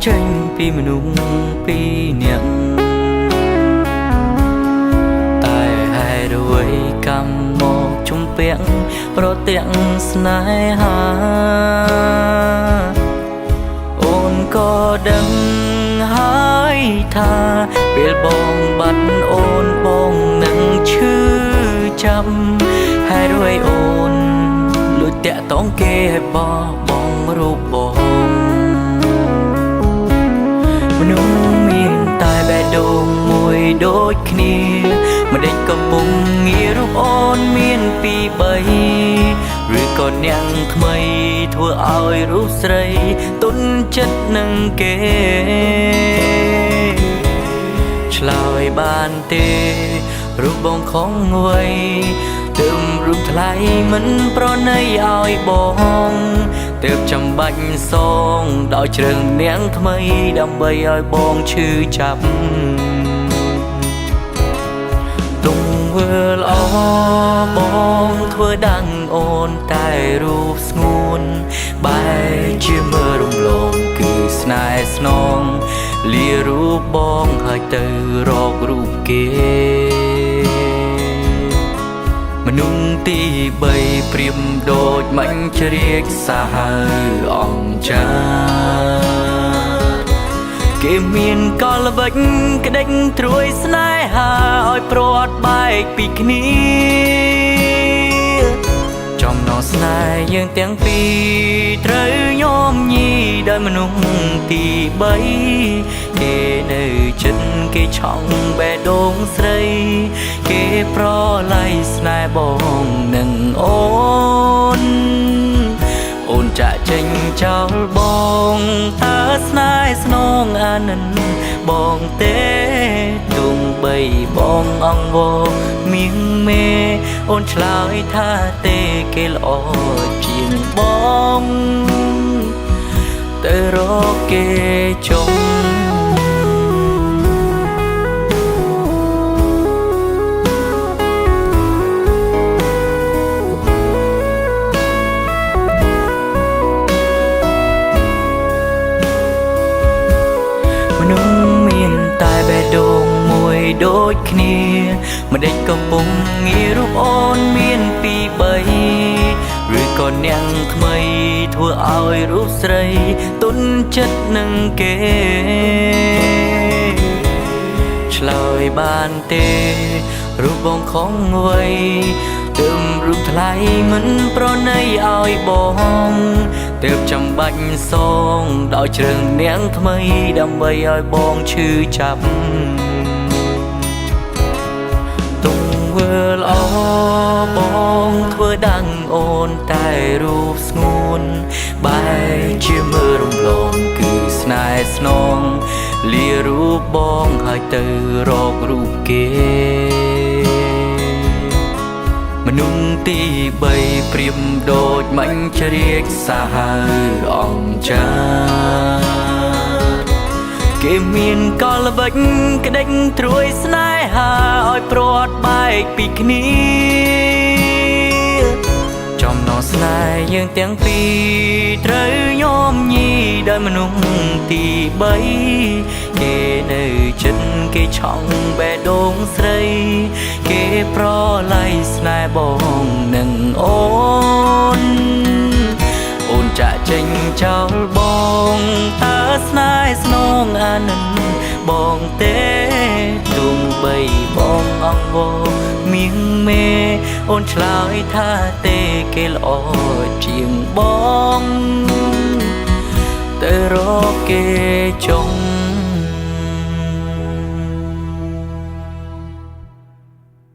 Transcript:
ចេញពីមនុស្សពីរនាក់តែហេតុអ្វីកម្មមកជំពាក់ប្រទាំងស្នេហាអូនក៏ដឹងហើយថាពេលបងបាត់អូនបងនឹងឈឺចាំហើយរួយអូនលួចតាក់តងគេឲ្យបងរូបបងមនុស្សមានតែបេះដូងមួយដូចគ្នាមិនដេចក៏ពុំងាយរូបអូនមានពីរបីឬក៏នាងថ្មីធ្វើឲ្យរូបស្រីទុនចិត្តនឹងគេឆ្លើយបានទេរូបបងខំអ្វីទើបរូបថ្លៃមិនប្រណីឲ្យបងទើបចាំបាច់សងដោយជ្រើងនាងថ្មីដើម្បីឲ្យបងឈឺចាប់ទង្វើល្អបងធ្វើដាំងអូនតែរូបស្ងួនបែរជាមើលរំលងគឺស្នេហ៍ស្នងលារូបបងហើយទៅរករូបគេមនុស្សទី3ព្រៀមដូចមាញ់ជ្រៀកសាហាវអង្គចាគេមានកលល្បិចក្ដិចត្រួយស្នេហាឲ្យព្រាត់បែកពីគ្នាចំណងស្នេហ៍យើងទាំងពីរត្រូវញោមញីដោយមនុស្សទី3គេនៅចិត្តគេឆង់បេះដូងស្រីគេប្រឡ័យស្នេហ៍បងនឹងអូនអូនចាក់ចេញចោលបងតើស្នេហ៍ស្នងអានិនបងទេទងបីបងអង្វរមៀងមេអូនឆ្លើយថាទេគេល្អជាងបងទៅរកគេចុងមនុស្សមានតែបេះដូងមួយដូចគ្នាមិនដេចក៏ពុំងាយរូបអូនមានពីរបីឬក៏នាងថ្មីធ្វើឲ្យរូបស្រីទុនចិត្តនឹងគេឆ្លើយបានទេរូបបងខំអ្វីទើបរូបថ្លៃមិនប្រណីឲ្យបងទើបចាំបាច់សងដោយជ្រើងនាងថ្មីដើម្បីឲ្យបងឈឺចាប់ទង្វើល្អបងធ្វើដាំងអូនតែរូបស្ងួនបែរជាមើលរំលងគឺស្នេហ៍ស្នងលារូបបងហើយទៅរករូបគេមនុស្សទី3ព្រៀមដូចមាញ់ជ្រៀកសាហាវអង្គចាគេមានកលល្បិចក្ដិចត្រួយស្នេហាឲ្យព្រាត់បែកពីគ្នាចំណងស្នេហ៍យើងទាំងពីរត្រូវញោមញីដោយមនុស្សទី3គេនៅចិត្តគេឆង់បេះដូងស្រីគេប្រឡ័យស្នេហ៍បងនឹងអូនអូនចាក់ចេញចោលបងតើស្នេហ៍ស្នងអានិនបងទេទងបីបងអង្វរមៀងមេអូនឆ្លើយថាទេគេល្អជាងបងទៅរកគេចុង